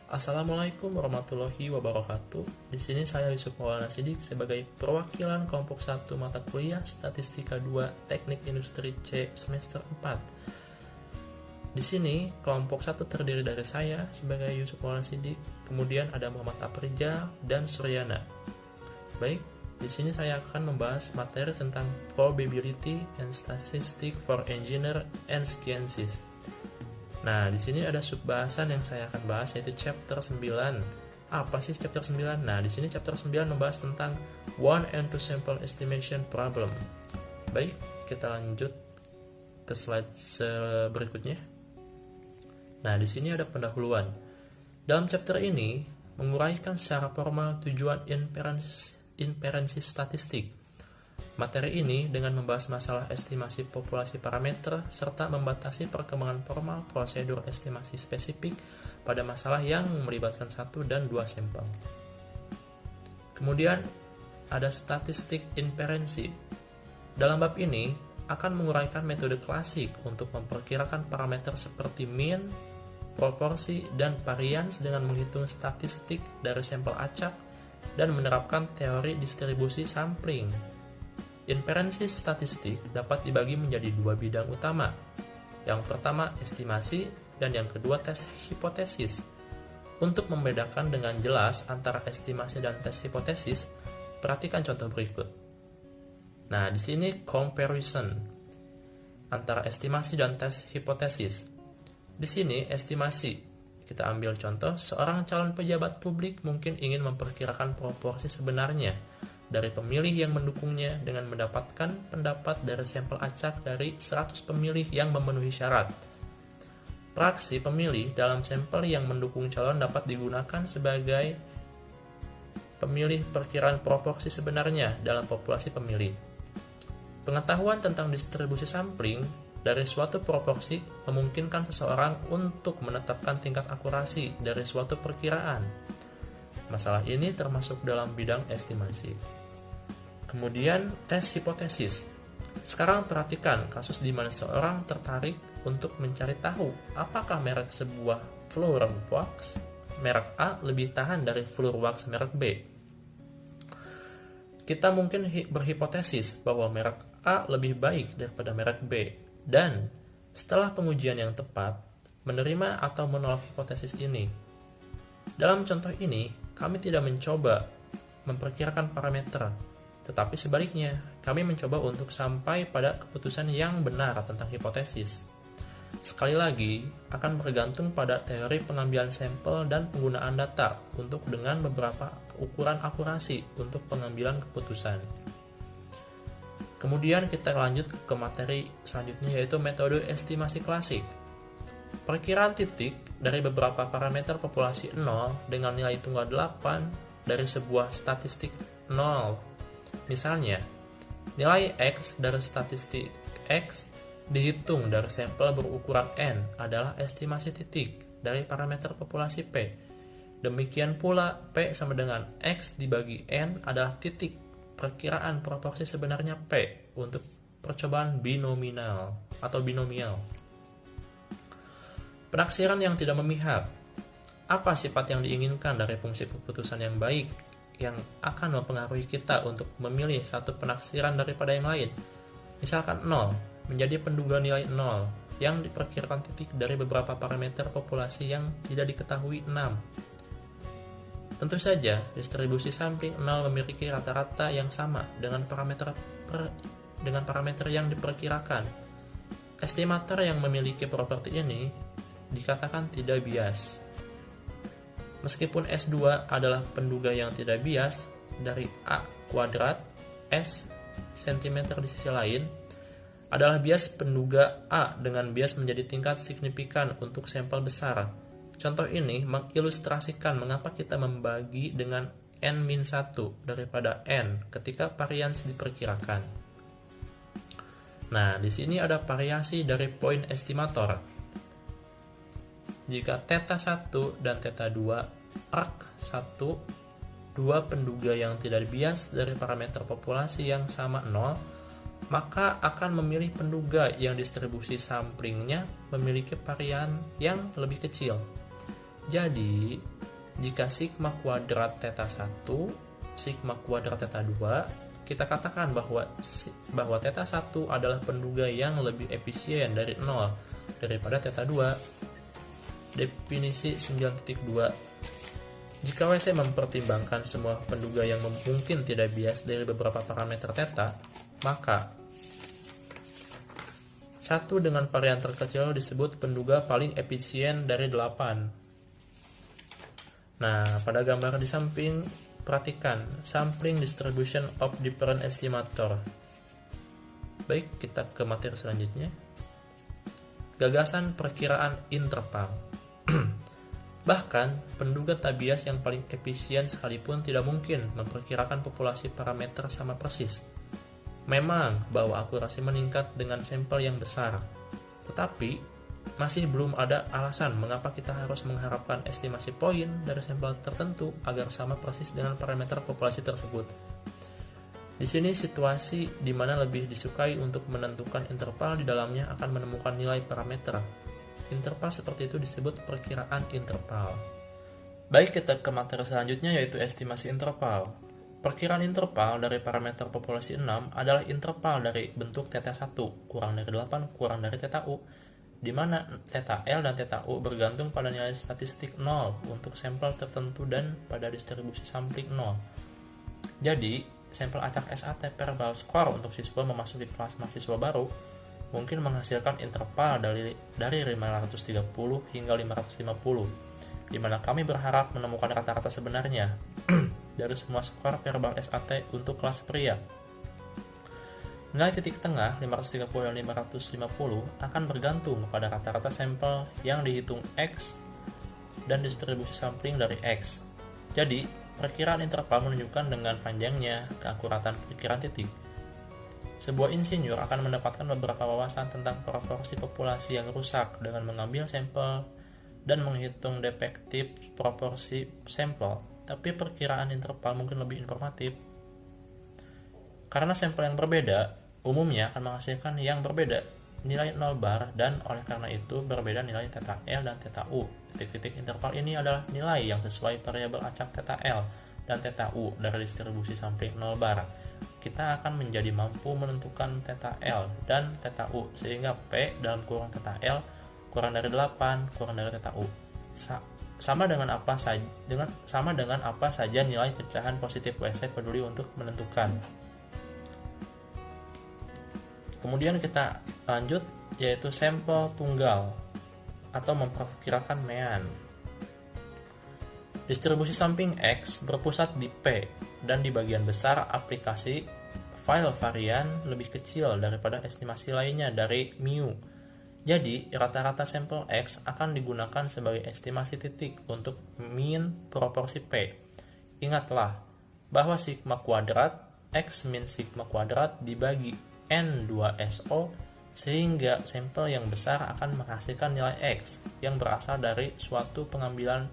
Assalamualaikum warahmatullahi wabarakatuh. Di sini saya Yusuf Maulana Sidik sebagai perwakilan kelompok 1 mata kuliah Statistika 2 Teknik Industri C semester 4. Di sini kelompok 1 terdiri dari saya sebagai Yusuf Maulana Sidik, kemudian ada Muhammad Aprijal dan Suryana. Baik, di sini saya akan membahas materi tentang Probability and Statistics for Engineer and Sciences. Nah, di sini ada subbahasan yang saya akan bahas, yaitu chapter 9. Apa sih chapter 9? Nah, di sini chapter 9 membahas tentang one and two sample estimation problem. Baik, kita lanjut ke slide berikutnya. Nah, di sini ada pendahuluan. Dalam chapter ini menguraikan secara formal tujuan inferensi statistik. Materi ini dengan membahas masalah estimasi populasi parameter serta membatasi perkembangan formal prosedur estimasi spesifik pada masalah yang melibatkan 1 dan 2 sampel. Kemudian ada statistik inferensi. Dalam bab ini akan menguraikan metode klasik untuk memperkirakan parameter seperti mean, proporsi, dan varians dengan menghitung statistik dari sampel acak dan menerapkan teori distribusi sampling. Inferensi statistik dapat dibagi menjadi 2 bidang utama. Yang pertama estimasi dan yang kedua tes hipotesis. Untuk membedakan dengan jelas antara estimasi dan tes hipotesis, perhatikan contoh berikut. Nah, di sini comparison antara estimasi dan tes hipotesis. Di sini estimasi. Kita ambil contoh, seorang calon pejabat publik mungkin ingin memperkirakan proporsi sebenarnya dari pemilih yang mendukungnya dengan mendapatkan pendapat dari sampel acak dari 100 pemilih yang memenuhi syarat. Praksi pemilih dalam sampel yang mendukung calon dapat digunakan sebagai pemilih perkiraan proporsi sebenarnya dalam populasi pemilih. Pengetahuan tentang distribusi sampling dari suatu proporsi memungkinkan seseorang untuk menetapkan tingkat akurasi dari suatu perkiraan. Masalah ini termasuk dalam bidang estimasi. Kemudian, tes hipotesis. Sekarang perhatikan kasus di mana seorang tertarik untuk mencari tahu apakah merek sebuah flour wax merek A lebih tahan dari flour wax merek B. Kita mungkin berhipotesis bahwa merek A lebih baik daripada merek B, dan setelah pengujian yang tepat, menerima atau menolak hipotesis ini. Dalam contoh ini, kami tidak mencoba memperkirakan parameter, tetapi sebaliknya, kami mencoba untuk sampai pada keputusan yang benar tentang hipotesis. Sekali lagi, akan bergantung pada teori pengambilan sampel dan penggunaan data untuk dengan beberapa ukuran akurasi untuk pengambilan keputusan. Kemudian kita lanjut ke materi selanjutnya, yaitu metode estimasi klasik. Perkiraan titik dari beberapa parameter populasi 0 dengan nilai tunggal 8 dari sebuah statistik 0. Misalnya, nilai X dari statistik X dihitung dari sampel berukuran N adalah estimasi titik dari parameter populasi P. Demikian pula, P sama dengan X dibagi N adalah titik perkiraan proporsi sebenarnya P untuk percobaan binomial atau binomial. Penaksiran yang tidak memihak. Apa sifat yang diinginkan dari fungsi keputusan yang baik yang akan mempengaruhi kita untuk memilih satu penaksiran daripada yang lain? Misalkan 0 menjadi penduga nilai 0 yang diperkirakan titik dari beberapa parameter populasi yang tidak diketahui 6. Tentu saja, distribusi sampling 0 memiliki rata-rata yang sama dengan parameter yang diperkirakan. Estimator yang memiliki properti ini dikatakan tidak bias. Meskipun S2 adalah penduga yang tidak bias dari A kuadrat, S cm di sisi lain adalah bias penduga A dengan bias menjadi tingkat signifikan untuk sampel besar. Contoh ini mengilustrasikan mengapa kita membagi dengan N-1 daripada N ketika varians diperkirakan. Nah, di sini ada variasi dari poin estimator. Jika θ1 dan θ2 arc1, dua penduga yang tidak bias dari parameter populasi yang sama 0, maka akan memilih penduga yang distribusi samplingnya memiliki varian yang lebih kecil. Jadi, Jika sigma kuadrat theta 1, sigma kuadrat theta 2, kita katakan bahwa theta 1 adalah penduga yang lebih efisien dari 0 daripada theta 2. Definisi 9.2. Jika WC mempertimbangkan semua penduga yang mungkin tidak bias dari beberapa parameter theta, maka 1 dengan varian terkecil disebut penduga paling efisien dari 8. Nah, pada gambar di samping, perhatikan sampling distribution of different estimator. Baik, kita ke materi selanjutnya. Gagasan perkiraan interval. Bahkan, penduga tak bias yang paling efisien sekalipun tidak mungkin memperkirakan populasi parameter sama persis. Memang bahwa akurasi meningkat dengan sampel yang besar, tetapi masih belum ada alasan mengapa kita harus mengharapkan estimasi poin dari sampel tertentu agar sama persis dengan parameter populasi tersebut. Di sini situasi di mana lebih disukai untuk menentukan interval di dalamnya akan menemukan nilai parameter. Interval seperti itu disebut perkiraan interval. Baik, kita ke materi selanjutnya yaitu estimasi interval. Perkiraan interval dari parameter populasi 6 adalah interval dari bentuk θ1 kurang dari 8 kurang dari θ u, di mana θ L dan θ U bergantung pada nilai statistik 0 untuk sampel tertentu dan pada distribusi sampling 0. Jadi, sampel acak SAT verbal score untuk siswa memasuki kelas mahasiswa baru mungkin menghasilkan interval dari 530 hingga 550, di mana kami berharap menemukan rata-rata sebenarnya dari semua skor verbal SAT untuk kelas pria. Nilai titik tengah 530 dan 550 akan bergantung pada rata-rata sampel yang dihitung X dan distribusi sampling dari X. Jadi, perkiraan interval menunjukkan dengan panjangnya keakuratan perkiraan titik. Sebuah insinyur akan mendapatkan beberapa wawasan tentang proporsi populasi yang rusak dengan mengambil sampel dan menghitung defektif proporsi sampel, tapi perkiraan interval mungkin lebih informatif. Karena sampel yang berbeda, umumnya akan menghasilkan yang berbeda nilai 0 bar dan oleh karena itu berbeda nilai θ L dan θ U. Titik-titik interval ini adalah nilai yang sesuai variabel acak θ L dan θ U dari distribusi sampling 0 bar. Kita akan menjadi mampu menentukan θ L dan θ U sehingga P dalam kurung θ L kurang dari 8 kurang dari θ U. Sama dengan apa saja nilai pecahan positif WC peduli untuk menentukan. Kemudian kita lanjut yaitu sampel tunggal atau memperkirakan mean. Distribusi sampling X berpusat di P dan di bagian besar aplikasi file varian lebih kecil daripada estimasi lainnya dari mu. Jadi, rata-rata sampel X akan digunakan sebagai estimasi titik untuk mean proporsi P. Ingatlah bahwa sigma kuadrat X min sigma kuadrat dibagi N2SO sehingga sampel yang besar akan menghasilkan nilai X yang berasal dari suatu pengambilan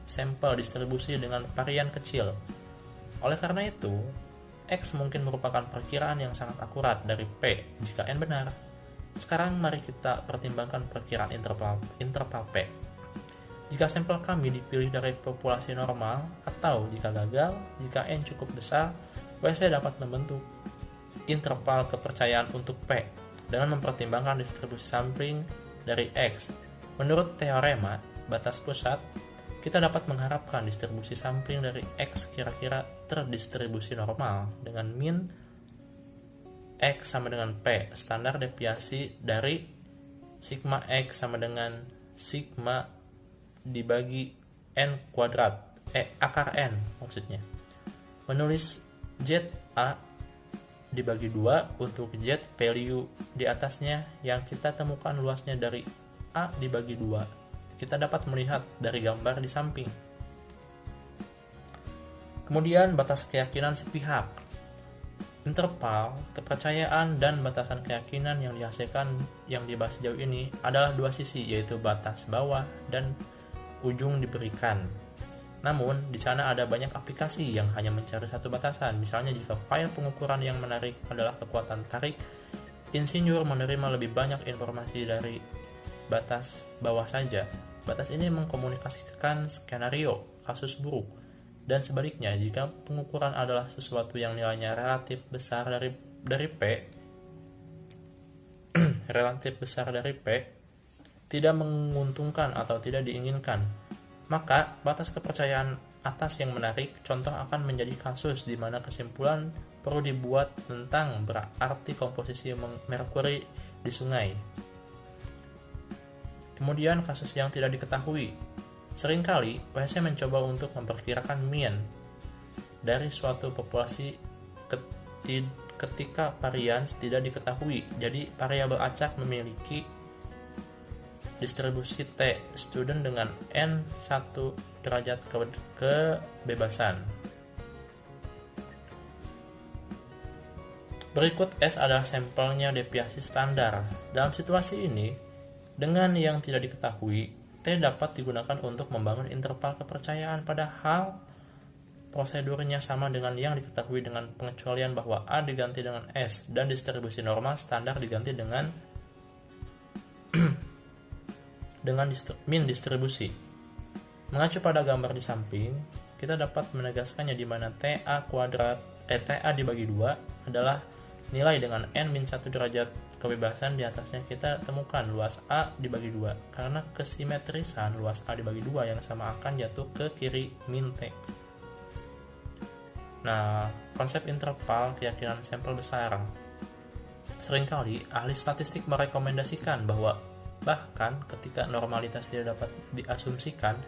sampel distribusi dengan varian kecil. Oleh karena itu, X mungkin merupakan perkiraan yang sangat akurat dari P jika N benar. Sekarang mari kita pertimbangkan perkiraan interval P. Jika sampel kami dipilih dari populasi normal atau jika gagal, jika N cukup besar, WC dapat membentuk interval kepercayaan untuk P dengan mempertimbangkan distribusi sampling dari X. Menurut teorema batas pusat, kita dapat mengharapkan distribusi sampling dari X kira-kira terdistribusi normal dengan min X sama dengan P, standar deviasi dari sigma X sama dengan sigma dibagi N kuadrat, akar N maksudnya. Menulis ZA dibagi 2 untuk Z value di atasnya yang kita temukan luasnya dari A dibagi 2. Kita dapat melihat dari gambar di samping. Kemudian batas keyakinan sepihak. Interval, kepercayaan, dan batasan keyakinan yang dihasilkan yang dibahas sejauh ini adalah dua sisi, yaitu batas bawah dan ujung diberikan. Namun, di sana ada banyak aplikasi yang hanya mencari satu batasan. Misalnya, jika file pengukuran yang menarik adalah kekuatan tarik, insinyur menerima lebih banyak informasi dari batas bawah saja. Batas ini mengkomunikasikan skenario, kasus buruk. Dan sebaliknya, jika pengukuran adalah sesuatu yang nilainya relatif besar dari P, relatif besar dari P, tidak menguntungkan atau tidak diinginkan, maka batas kepercayaan atas yang menarik contoh akan menjadi kasus di mana kesimpulan perlu dibuat tentang berarti komposisi merkuri di sungai. Kemudian kasus yang tidak diketahui. Seringkali WC mencoba untuk memperkirakan mean dari suatu populasi ketika varians tidak diketahui. Jadi variabel acak memiliki distribusi T student dengan N1 derajat kebebasan. Berikut S adalah sampelnya deviasi standar. Dalam situasi ini, dengan yang tidak diketahui, T dapat digunakan untuk membangun interval kepercayaan padahal prosedurnya sama dengan yang diketahui dengan pengecualian bahwa A diganti dengan S dan distribusi normal standar diganti dengan min distribusi. Mengacu pada gambar di samping, kita dapat menegaskannya di mana TA dibagi 2 adalah nilai dengan N-1 derajat kebebasan. Di atasnya kita temukan luas A dibagi 2 karena kesimetrisan luas A dibagi 2 yang sama akan jatuh ke kiri min T. Nah, konsep interval keyakinan sampel besar. Seringkali ahli statistik merekomendasikan bahwa bahkan ketika normalitas tidak dapat diasumsikan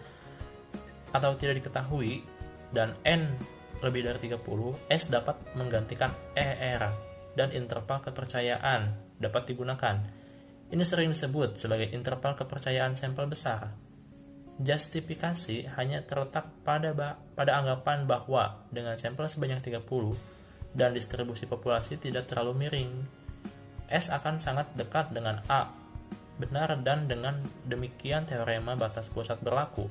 atau tidak diketahui dan N lebih dari 30, S dapat menggantikan ER dan interval kepercayaan dapat digunakan. Ini sering disebut sebagai interval kepercayaan sampel besar. Justifikasi hanya terletak pada anggapan bahwa dengan sampel sebanyak 30 dan distribusi populasi tidak terlalu miring, S akan sangat dekat dengan A benar dan dengan demikian teorema batas pusat berlaku.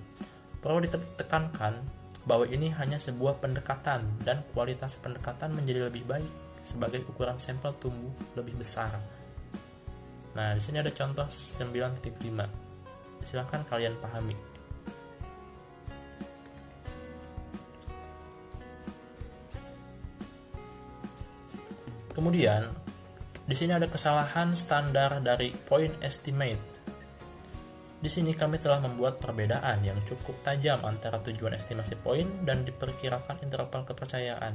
Perlu ditekankan bahwa ini hanya sebuah pendekatan dan kualitas pendekatan menjadi lebih baik sebagai ukuran sampel tumbuh lebih besar. Nah, di sini ada contoh 9.5. Silahkan kalian pahami. Kemudian, di sini ada kesalahan standar dari point estimate. Di sini kami telah membuat perbedaan yang cukup tajam antara tujuan estimasi poin dan diperkirakan interval kepercayaan.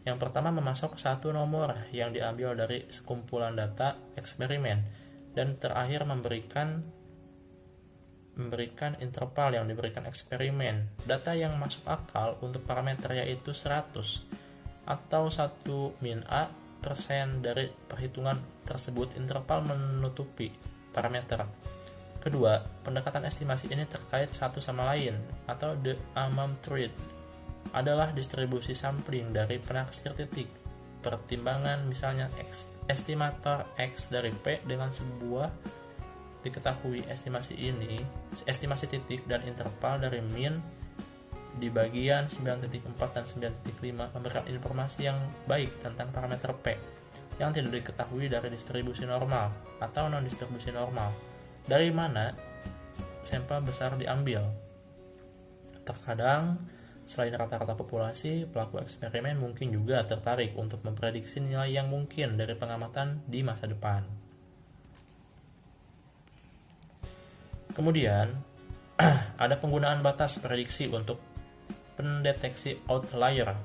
Yang pertama memasok satu nomor yang diambil dari sekumpulan data eksperimen dan terakhir memberikan interval yang diberikan eksperimen. Data yang masuk akal untuk parameter yaitu 100 atau 1 min A persen dari perhitungan tersebut. Interval menutupi parameter. Kedua, pendekatan estimasi ini terkait satu sama lain atau the amount trade adalah distribusi sampling dari penaksir titik. Pertimbangan misalnya estimator X dari P dengan sebuah diketahui estimasi titik dan interval dari min di bagian 9.4 dan 9.5 memberikan informasi yang baik tentang parameter P yang tidak diketahui dari distribusi normal atau non-distribusi normal. Dari mana sampel besar diambil? Terkadang, selain rata-rata populasi, pelaku eksperimen mungkin juga tertarik untuk memprediksi nilai yang mungkin dari pengamatan di masa depan. Kemudian, ada penggunaan batas prediksi untuk pendeteksi outlier.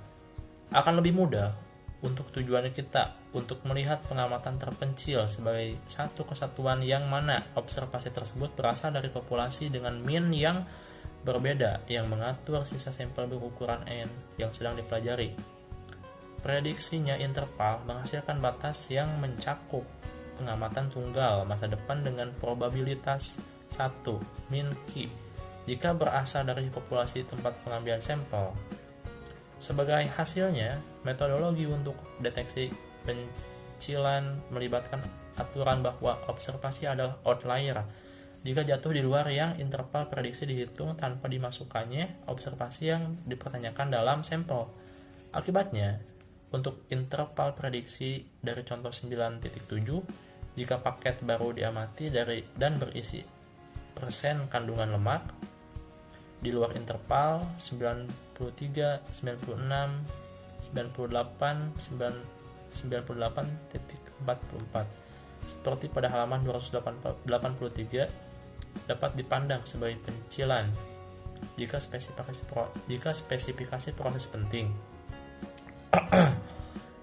Akan lebih mudah untuk tujuan kita untuk melihat pengamatan terpencil sebagai satu kesatuan yang mana observasi tersebut berasal dari populasi dengan min yang berbeda yang mengatur sisa sampel berukuran N yang sedang dipelajari. Prediksinya interval menghasilkan batas yang mencakup pengamatan tunggal masa depan dengan probabilitas 1 min Q jika berasal dari populasi tempat pengambilan sampel. Sebagai hasilnya, metodologi untuk deteksi pencilan melibatkan aturan bahwa observasi adalah outlier jika jatuh di luar yang interval prediksi dihitung tanpa dimasukkannya observasi yang dipertanyakan dalam sampel. Akibatnya, untuk interval prediksi dari contoh 9.7, jika paket baru diamati dan berisi persen kandungan lemak, di luar interval 93, 96, 98, 98.44 seperti pada halaman 283 dapat dipandang sebagai pencilan jika spesifikasi proses penting.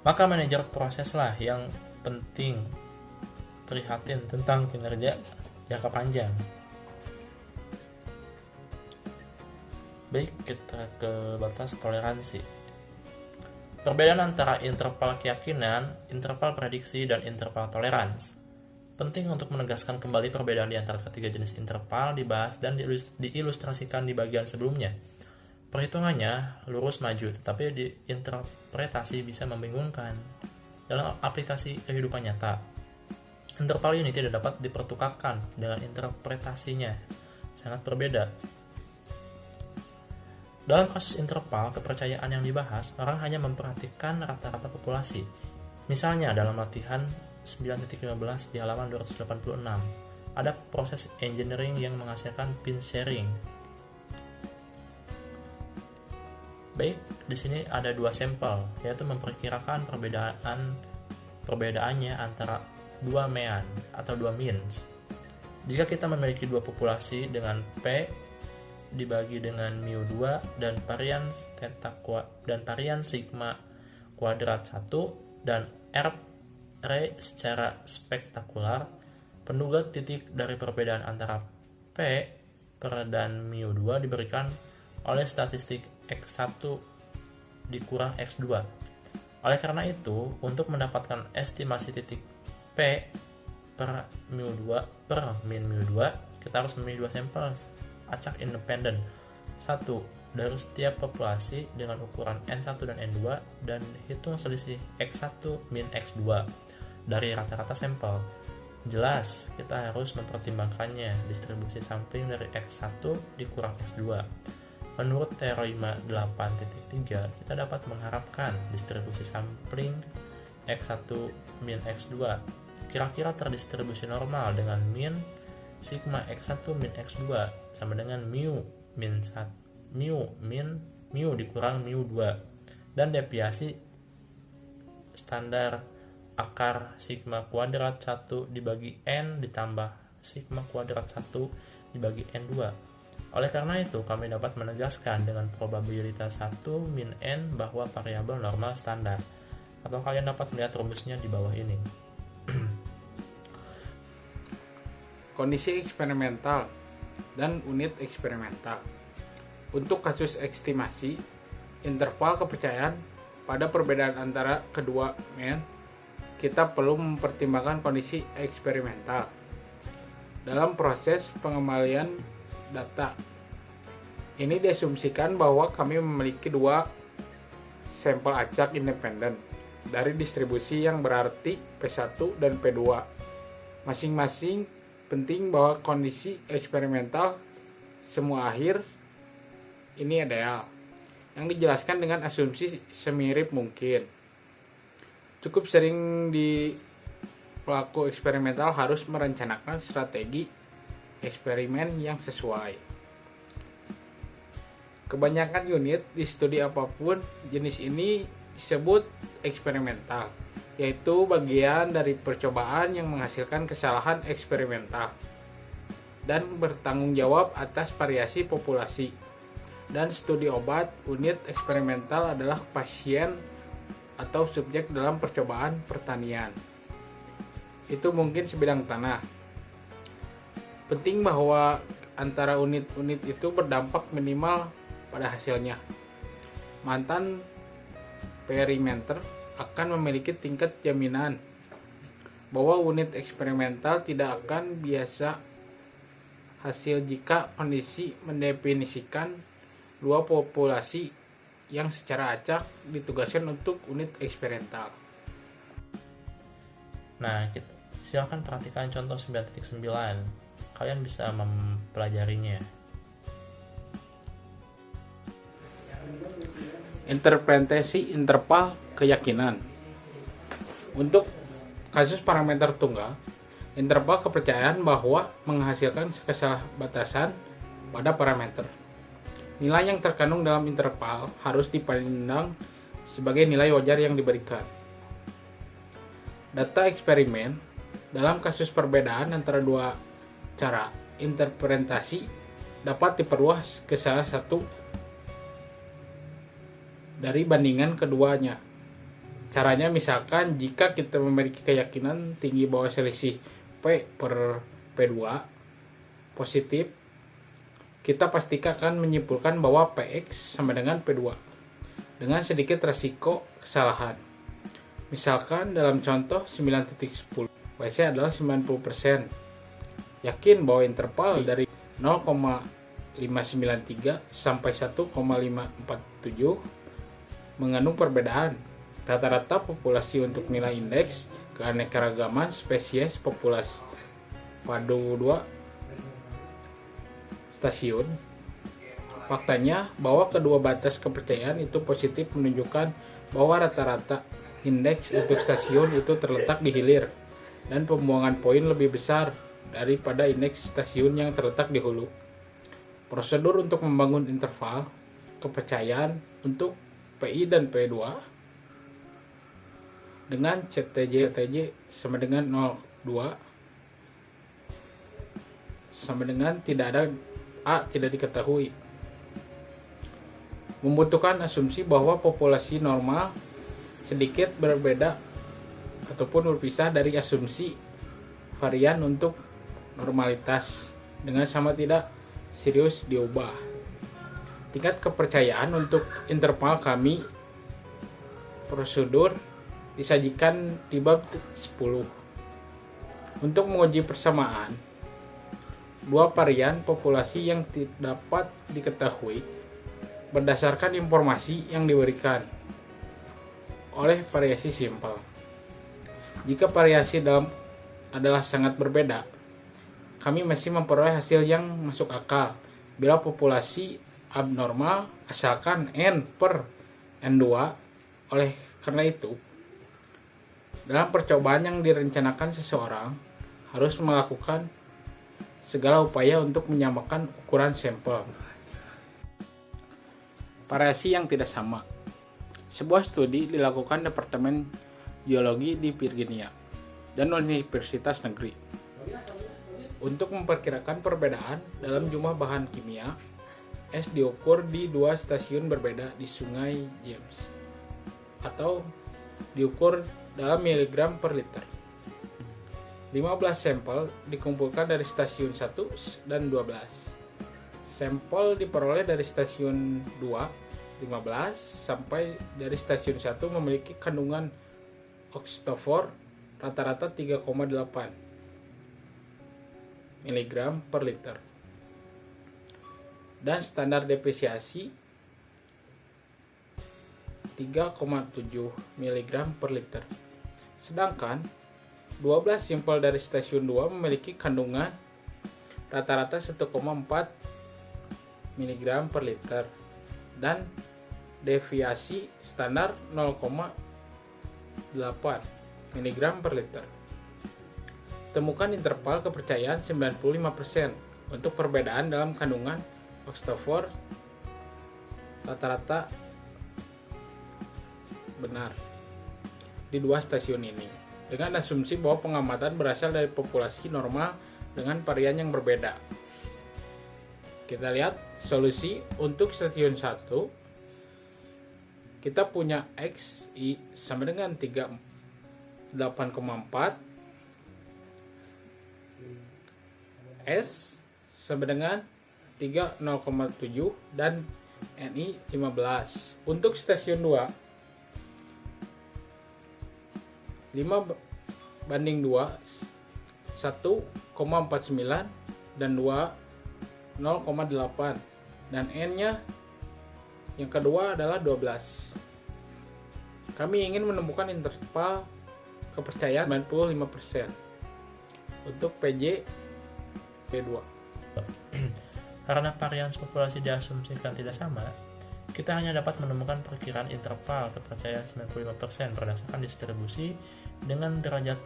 Maka manajer proseslah yang penting prihatin tentang kinerja jangka panjang. Baik, kita ke batas toleransi. Perbedaan antara interval keyakinan, interval prediksi, dan interval toleransi. Penting untuk menegaskan kembali perbedaan di antara ketiga jenis interval dibahas dan diilustrasikan di bagian sebelumnya. Perhitungannya lurus maju, tetapi diinterpretasi bisa membingungkan dalam aplikasi kehidupan nyata. Interval ini tidak dapat dipertukarkan dengan interpretasinya, sangat berbeda. Dalam kasus interval kepercayaan yang dibahas, orang hanya memperhatikan rata-rata populasi. Misalnya dalam latihan 9.15 di halaman 286, ada proses engineering yang menghasilkan pin sharing. Baik, di sini ada dua sampel, yaitu memperkirakan perbedaannya antara dua mean atau dua means. Jika kita memiliki dua populasi dengan P dibagi dengan mu2 dan varian sigma kuadrat 1 dan R secara spektakular, penduga titik dari perbedaan antara P dan mu2 diberikan oleh statistik X1 dikurang X2. Oleh karena itu, untuk mendapatkan estimasi titik P per min mu2, kita harus memilih dua sampel acak independen. Satu dari setiap populasi dengan ukuran N1 dan N2 dan hitung selisih X1 min X2 dari rata-rata sampel. Jelas, kita harus mempertimbangkannya distribusi sampling dari X1 dikurang X2. Menurut teorema 8.3, kita dapat mengharapkan distribusi sampling X1 min X2 kira-kira terdistribusi normal dengan min sigma X1 min X2 sama dengan mu dikurang mu2 dan deviasi standar akar sigma kuadrat 1 dibagi N ditambah sigma kuadrat 1 dibagi N2. Oleh karena itu, kami dapat menegaskan dengan probabilitas 1 min N bahwa variabel normal standar. Atau kalian dapat melihat rumusnya di bawah ini. Kondisi eksperimental dan unit eksperimental. Untuk kasus estimasi, interval kepercayaan pada perbedaan antara kedua mean, kita perlu mempertimbangkan kondisi eksperimental. Dalam proses pengembalian data, ini diasumsikan bahwa kami memiliki dua sampel acak independen dari distribusi yang berarti P1 dan P2. Masing-masing penting bahwa kondisi eksperimental semua akhir ini ideal, yang dijelaskan dengan asumsi semirip mungkin. Cukup sering di pelaku eksperimental harus merencanakan strategi eksperimen yang sesuai. Kebanyakan unit di studi apapun jenis ini disebut eksperimental, yaitu bagian dari percobaan yang menghasilkan kesalahan eksperimental dan bertanggung jawab atas variasi populasi. Dan studi obat, unit eksperimental adalah pasien atau subjek dalam percobaan pertanian. Itu mungkin sebidang tanah. Penting bahwa antara unit-unit itu berdampak minimal pada hasilnya. Mantan perimeter akan memiliki tingkat jaminan bahwa unit eksperimental tidak akan biasa hasil jika kondisi mendefinisikan dua populasi yang secara acak ditugaskan untuk unit eksperimental. Nah, silakan perhatikan contoh 9.9. Kalian bisa mempelajarinya. Interpretasi interval keyakinan. Untuk kasus parameter tunggal, interval kepercayaan bahwa menghasilkan kesalahbatasan pada parameter. Nilai yang terkandung dalam interval harus dipandang sebagai nilai wajar yang diberikan. Data eksperimen dalam kasus perbedaan antara dua cara interpretasi dapat diperluas ke salah satu dari bandingan keduanya. Caranya misalkan jika kita memiliki keyakinan tinggi bahwa selisih P per P2 positif, kita pastikan akan menyimpulkan bahwa Px sama dengan P2 dengan sedikit resiko kesalahan. Misalkan dalam contoh 9.10, WC adalah 90%. Yakin bahwa interval dari 0,593 sampai 1,547 mengandung perbedaan. Rata-rata populasi untuk nilai indeks keanekaragaman spesies populasi pada 2 stasiun. Faktanya bahwa kedua batas kepercayaan itu positif menunjukkan bahwa rata-rata indeks untuk stasiun itu terletak di hilir dan pembuangan poin lebih besar daripada indeks stasiun yang terletak di hulu. Prosedur untuk membangun interval kepercayaan untuk PI dan P2 dengan CTJ sama dengan 0,2 sama dengan tidak ada A tidak diketahui. Membutuhkan asumsi bahwa populasi normal sedikit berbeda ataupun berpisah dari asumsi varian untuk normalitas dengan sama tidak serius diubah. Tingkat kepercayaan untuk interval kami prosedur disajikan di bab 10. Untuk menguji persamaan dua varian populasi yang dapat diketahui berdasarkan informasi yang diberikan oleh variasi simpel. Jika variasi dalam adalah sangat berbeda, kami masih memperoleh hasil yang masuk akal bila populasi abnormal asalkan N per N2. Oleh karena itu, dalam percobaan yang direncanakan seseorang harus melakukan segala upaya untuk menyamakan ukuran sampel. Variasi yang tidak sama. Sebuah studi dilakukan Departemen Geologi di Virginia dan Universitas Negeri untuk memperkirakan perbedaan dalam jumlah bahan kimia. Es diukur di 2 stasiun berbeda di Sungai James atau diukur dalam miligram per liter. 15 sampel dikumpulkan dari stasiun 1 dan 12. Sampel diperoleh dari stasiun 2 15 sampai dari stasiun 1 memiliki kandungan oxtofor rata-rata 3,8 mg per liter dan standar deviasi 3,7 mg per liter. Sedangkan 12 sampel dari stasiun 2 memiliki kandungan rata-rata 1,4 mg per liter dan deviasi standar 0,8 mg per liter. Temukan interval kepercayaan 95% untuk perbedaan dalam kandungan oxtofor rata-rata benar di 2 stasiun ini, dengan asumsi bahwa pengamatan berasal dari populasi normal dengan varian yang berbeda. Kita lihat solusi untuk stasiun 1. Kita punya X, I sama dengan 38,4, S sama dengan 3,07 dan NI 15. Untuk stasiun 2 5 banding 2 1,49 dan 2 0,8 dan N-nya yang kedua adalah 12. Kami ingin menemukan interval kepercayaan 95% untuk PJ P2. Karena varian populasi diasumsikan tidak sama, kita hanya dapat menemukan perkiraan interval kepercayaan 95% berdasarkan distribusi dengan derajat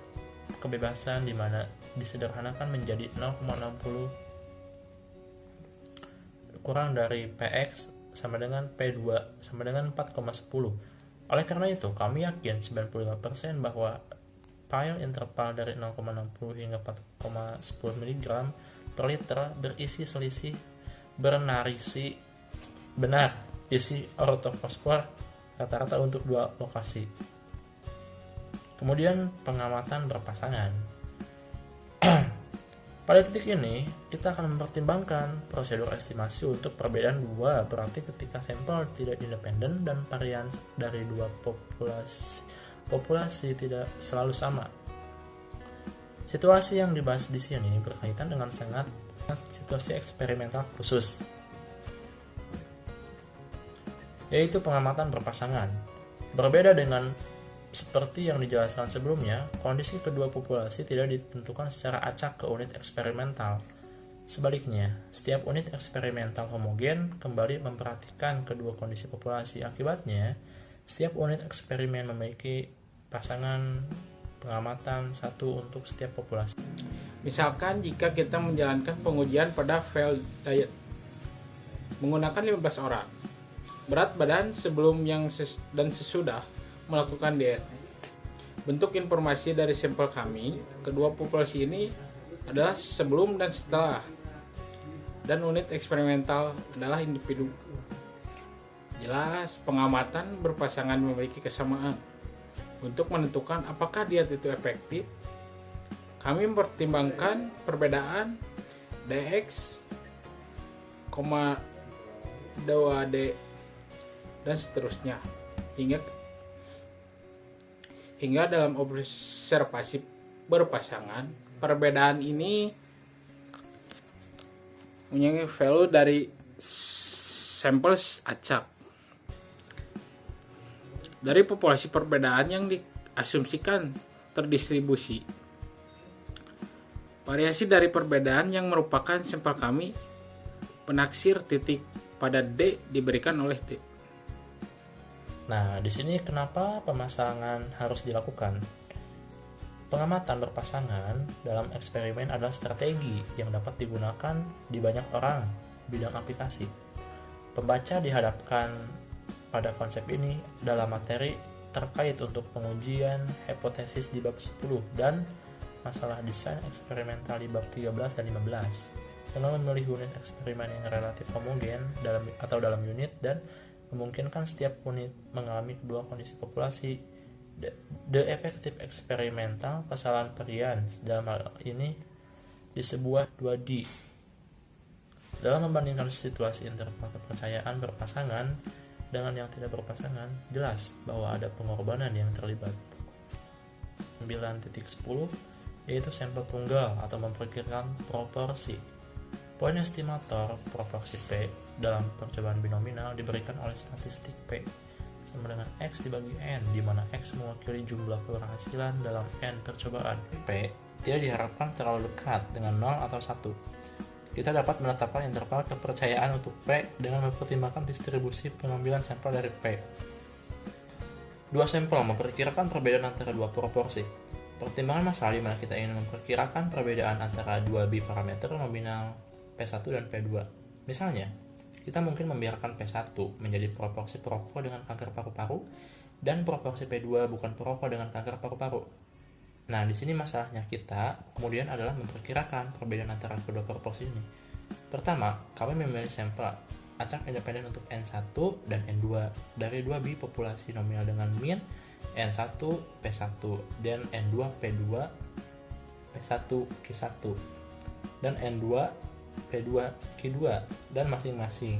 kebebasan di mana disederhanakan menjadi 0,60 kurang dari Px sama dengan P2 sama dengan 4,10. Oleh karena itu, kami yakin 95% bahwa pile interval dari 0,60 hingga 4,10 mg per liter berisi selisih benar isi ortofosfor rata-rata untuk dua lokasi. Kemudian pengamatan berpasangan. Pada titik ini, kita akan mempertimbangkan prosedur estimasi untuk perbedaan dua, berarti ketika sampel tidak independen dan varian dari dua populasi tidak selalu sama. Situasi yang dibahas di sini berkaitan dengan sangat situasi eksperimental khusus, yaitu pengamatan berpasangan. Berbeda dengan seperti yang dijelaskan sebelumnya, kondisi kedua populasi tidak ditentukan secara acak ke unit eksperimental. Sebaliknya, setiap unit eksperimental homogen kembali memperhatikan kedua kondisi populasi. Akibatnya, setiap unit eksperimen memiliki pasangan pengamatan satu untuk setiap populasi. Misalkan jika kita menjalankan pengujian pada failed diet menggunakan 15 orang, berat badan sebelum dan sesudah melakukan diet. Bentuk informasi dari sampel kami, kedua populasi ini adalah sebelum dan setelah, dan unit eksperimental adalah individu. Jelas, pengamatan berpasangan memiliki kesamaan. Untuk menentukan apakah diet itu efektif, kami mempertimbangkan perbedaan dx, 2d, dan seterusnya, hingga dalam observasi berpasangan, perbedaan ini mempunyai value dari sampel acak. Dari populasi perbedaan yang diasumsikan terdistribusi, variasi dari perbedaan yang merupakan sampel kami, penaksir titik pada D diberikan oleh D. Nah, di sini kenapa pemasangan harus dilakukan? Pengamatan berpasangan dalam eksperimen adalah strategi yang dapat digunakan di banyak orang bidang aplikasi. Pembaca dihadapkan pada konsep ini dalam materi terkait untuk pengujian hipotesis di bab 10 dan masalah desain eksperimental di bab 13 dan 15. Dengan memilih unit eksperimen yang relatif homogen dalam unit dan memungkinkan setiap unit mengalami kedua kondisi populasi. The effective experimental kesalahan variance dalam hal ini di sebuah 2D. Dalam membandingkan situasi interval kepercayaan berpasangan dengan yang tidak berpasangan, jelas bahwa ada pengorbanan yang terlibat. 9.10 yaitu sampel tunggal atau memperkirakan proporsi. Poin estimator proporsi P dalam percobaan binominal diberikan oleh statistik P sama dengan X dibagi N, di mana X mewakili jumlah keberhasilan dalam N percobaan. P tidak diharapkan terlalu dekat dengan 0 atau 1. Kita dapat menetapkan interval kepercayaan untuk P dengan mempertimbangkan distribusi pengambilan sampel dari P. Dua sampel memperkirakan perbedaan antara dua proporsi. Pertimbangan masalah di mana kita ingin memperkirakan perbedaan antara dua biparameter nominal P1 dan P2. Misalnya, kita mungkin membiarkan P1 menjadi proporsi perokok dengan kanker paru-paru dan proporsi P2 bukan perokok dengan kanker paru-paru. Nah, di sini masalahnya kita kemudian adalah memperkirakan perbedaan antara kedua proporsi ini. Pertama, kami memilih sampel acak independen untuk N1 dan N2 dari dua bipopulasi nominal dengan min N1 P1 dan N2 P2 P1 Q1 dan N2 P2 Q2 dan masing-masing.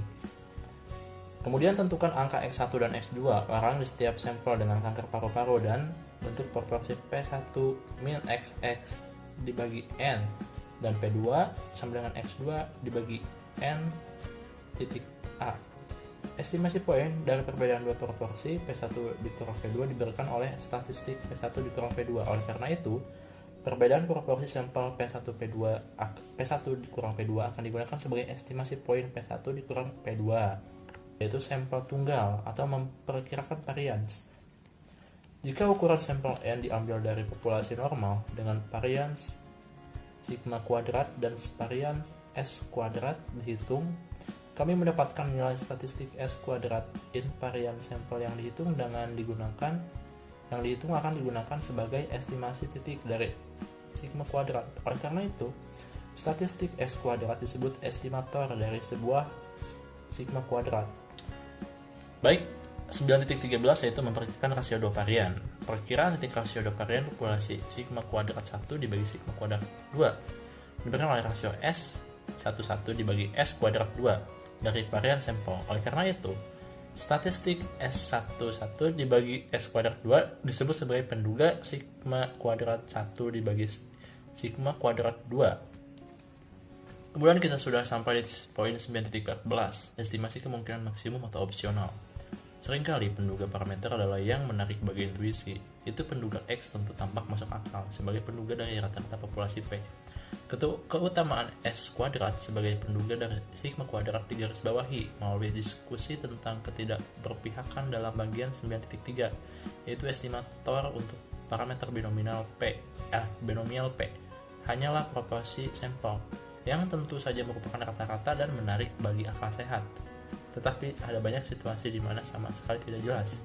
Kemudian tentukan angka X1 dan X2 orang di setiap sampel dengan kanker paru-paru dan bentuk proporsi P1 min XX dibagi N dan P2 sama dengan X2 dibagi N titik A. Estimasi poin dari perbedaan dua proporsi P1 dikurang P2 diberikan oleh statistik P1 dikurang P2. Oleh karena itu, perbedaan proporsi sampel P1 dikurang P2 akan digunakan sebagai estimasi poin P1 dikurang P2, yaitu sampel tunggal atau memperkirakan varians. Jika ukuran sampel N diambil dari populasi normal dengan varians sigma kuadrat dan varians S kuadrat dihitung, kami mendapatkan nilai statistik S kuadrat invarian sampel yang dihitung akan digunakan sebagai estimasi titik dari sigma kuadrat. Oleh karena itu, statistik S kuadrat disebut estimator dari sebuah sigma kuadrat. Baik, 9.13 yaitu memperkirakan rasio dua varian. Perkiraan titik rasio dua varian populasi sigma kuadrat 1 dibagi sigma kuadrat 2 diberikan oleh rasio S 11 dibagi S kuadrat 2 dari varian sampel. Oleh karena itu, statistik S11 dibagi S kuadrat 2 disebut sebagai penduga sigma kuadrat 1 dibagi sigma kuadrat 2. Kemudian kita sudah sampai di poin 9.14, estimasi kemungkinan maksimum atau opsional. Seringkali penduga parameter adalah yang menarik bagi intuisi. Itu penduga X tentu tampak masuk akal sebagai penduga dari rata-rata populasi P. Keutamaan S kuadrat sebagai penduga dari sigma kuadrat digarisbawahi melalui diskusi tentang ketidakberpihakan dalam bagian 9.3, yaitu estimator untuk parameter binomial P hanyalah proporsi sampel yang tentu saja merupakan rata-rata dan menarik bagi akal sehat. Tetapi ada banyak situasi di mana sama sekali tidak jelas.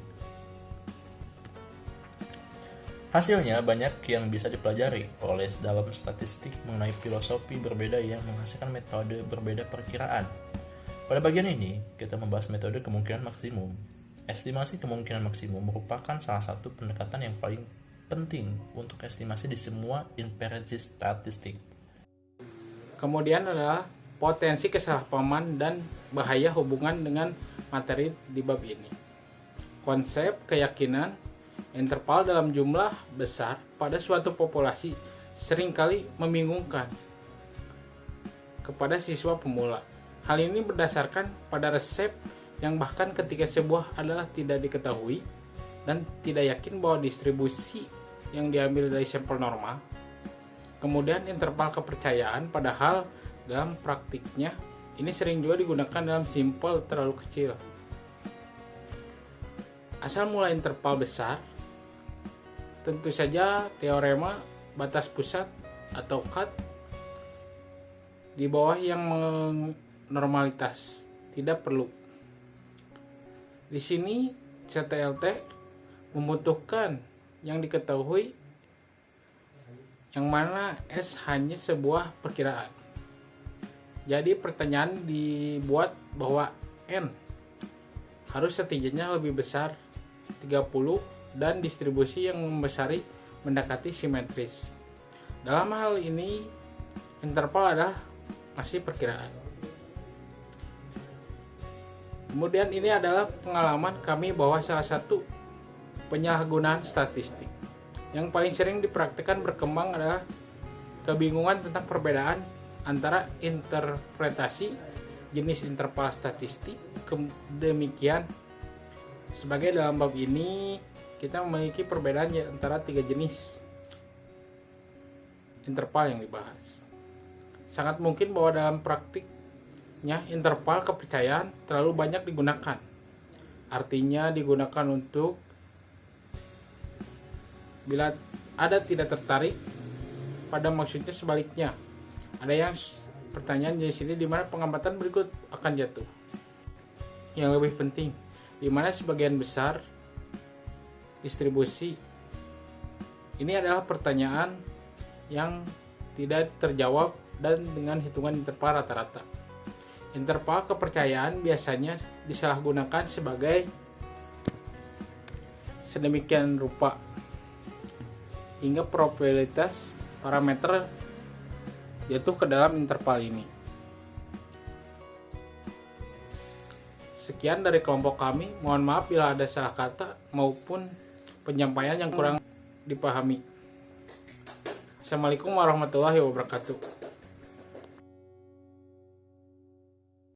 Hasilnya banyak yang bisa dipelajari oleh dalam statistik mengenai filosofi berbeda yang menghasilkan metode berbeda perkiraan. Pada bagian ini, kita membahas metode kemungkinan maksimum. Estimasi kemungkinan maksimum merupakan salah satu pendekatan yang paling penting untuk estimasi di semua inferensi statistik. Kemudian adalah potensi kesalahpahaman dan bahaya hubungan dengan materi di bab ini. Konsep keyakinan interval dalam jumlah besar pada suatu populasi seringkali membingungkan kepada siswa pemula. Hal ini berdasarkan pada resep yang bahkan ketika sebuah adalah tidak diketahui dan tidak yakin bahwa distribusi yang diambil dari sampel normal. Kemudian interval kepercayaan, padahal dalam praktiknya ini sering juga digunakan dalam sampel terlalu kecil. Asal mula interval besar, tentu saja teorema batas pusat atau cut di bawah yang normalitas tidak perlu. Di sini CTLT membutuhkan yang diketahui yang mana S hanya sebuah perkiraan. Jadi pertanyaan dibuat bahwa N harus setidaknya lebih besar 30 dan distribusi yang membesari mendekati simetris. Dalam hal ini interval adalah masih perkiraan. Kemudian ini adalah pengalaman kami bahwa salah satu penyalahgunaan statistik yang paling sering dipraktikkan berkembang adalah kebingungan tentang perbedaan antara interpretasi jenis interval statistik. Demikian sebagai dalam bab ini kita memiliki perbedaan antara 3 jenis interval yang dibahas. Sangat mungkin bahwa dalam praktiknya interval kepercayaan terlalu banyak digunakan. Artinya digunakan untuk bila ada tidak tertarik, pada maksudnya sebaliknya. Ada yang pertanyaan di sini di mana pengamatan berikut akan jatuh. Yang lebih penting, di mana sebagian besar distribusi. Ini adalah pertanyaan yang tidak terjawab dan dengan hitungan interval rata-rata. Interval kepercayaan biasanya disalahgunakan sebagai sedemikian rupa hingga probabilitas parameter jatuh ke dalam interval ini. Sekian dari kelompok kami. Mohon maaf bila ada salah kata maupun penyampaian yang kurang dipahami. Assalamualaikum warahmatullahi wabarakatuh.